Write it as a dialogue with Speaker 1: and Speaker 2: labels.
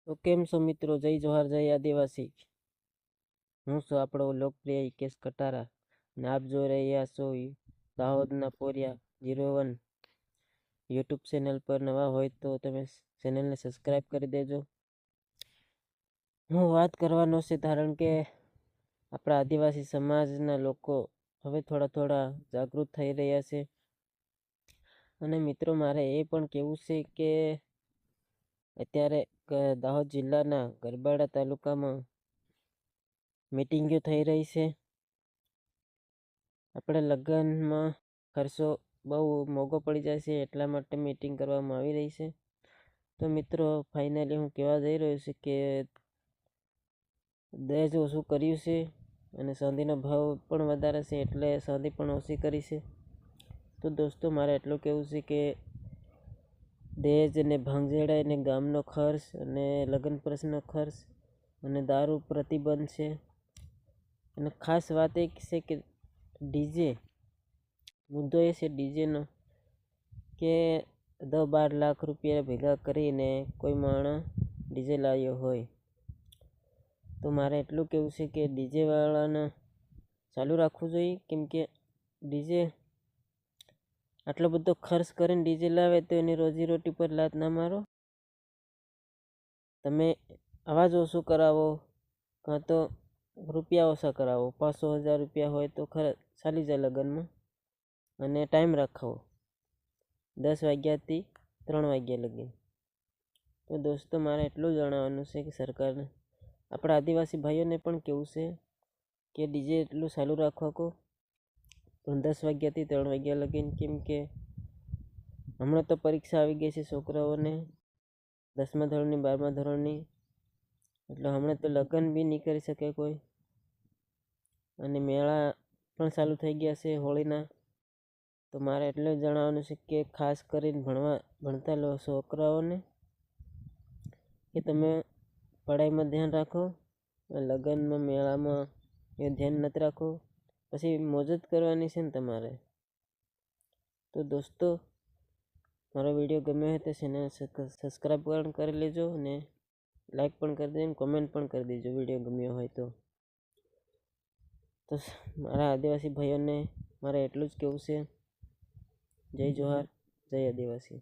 Speaker 1: તો કેમ છો મિત્રો? જય જોહાર, જય આદિવાસી. હું છું આપણો લોકપ્રિય હિકેશ કટારા અને આપ જોઈ રહ્યા છો દાહોદના પોરિયા 01 યુટ્યુબ ચેનલ પર. નવા હોય તો તમે ચેનલને સબસ્ક્રાઈબ કરી દેજો. હું વાત કરવાનો છે કારણ કે આપણા આદિવાસી સમાજના લોકો હવે થોડા જાગૃત થઈ રહ્યા છે. અને મિત્રો મારે એ પણ કહેવું છે કે અત્યારે દાહોદ જિલ્લાના ગરબાડા તાલુકામાં મીટિંગો થઈ રહી છે. આપણે લગ્નમાં ખર્ચો બહુ મોંઘો પડી જાય છે, એટલા માટે મીટિંગ કરવામાં આવી રહી છે. તો મિત્રો ફાઇનલી હું કહેવા જઈ રહ્યો છું કે દહેજ ઓછું કર્યું છે અને ચાંદીનો ભાવ પણ વધારે છે, એટલે ચાંદી પણ ઓછી કરી છે. તો દોસ્તો મારે એટલું કહેવું છે કે દહેજ અને ભાંગજેડા અને ગામનો ખર્ચ અને લગ્ન પ્રસંગનો ખર્ચ અને દારૂ પ્રતિબંધ છે. અને ખાસ વાત એ છે કે ડીજે મુદ્દો એ છે ડીજેનો કે 10-12 લાખ રૂપિયા ભેગા કરીને કોઈ માણસ ડીજે લાવ્યો હોય તો મારે એટલું કહેવું છે કે ડીજેવાળાને ચાલુ રાખવું જોઈએ. કેમ કે ડીજે આટલો બધો ખર્ચ કરીને ડીજે લાવે તો એની રોજીરોટી પર લાત ના મારો. તમે અવાજ ઓછો કરાવો કાં તો રૂપિયા ઓછા કરાવો. 500-1000 રૂપિયા હોય તો ચાલી જાય લગ્નમાં. અને ટાઈમ રાખાવો 10 વાગ્યાથી 3 વાગ્યા લગી. તો દોસ્તો મારે એટલું જણાવવાનું છે કે સરકારને આપણા આદિવાસી ભાઈઓને પણ કહેવું છે કે ડીજે એટલું ચાલુ રાખો પણ 10 વાગ્યાથી 3 વાગ્યા લગીને. કેમ કે હમણાં તો પરીક્ષા આવી ગઈ છે છોકરાઓને 10મા ધોરણની 12મા ધોરણની, એટલે હમણાં તો લગ્ન બી નહીં કરી શકે કોઈ. અને મેળા પણ ચાલુ થઈ ગયા છે હોળીના. તો મારે એટલું જણાવવાનું છે કે ખાસ કરીને ભણતા છોકરાઓને કે તમે પઢાઈમાં ધ્યાન રાખો. લગ્નમાં મેળામાં એ ધ્યાન નથી રાખો, પછી મોજ જ કરવાની છે ને તમારે. તો દોસ્તો મારો વિડીયો ગમ્યો હોય તો ચેનલ સબસ્ક્રાઈબ પણ કરી લેજો અને લાઈક પણ કરી દેજો, કોમેન્ટ પણ કરી દેજો વિડીયો ગમ્યો હોય તો. મારા આદિવાસી ભાઈઓને મારે એટલું જ કહેવું છે. જય જોહાર, જય આદિવાસી.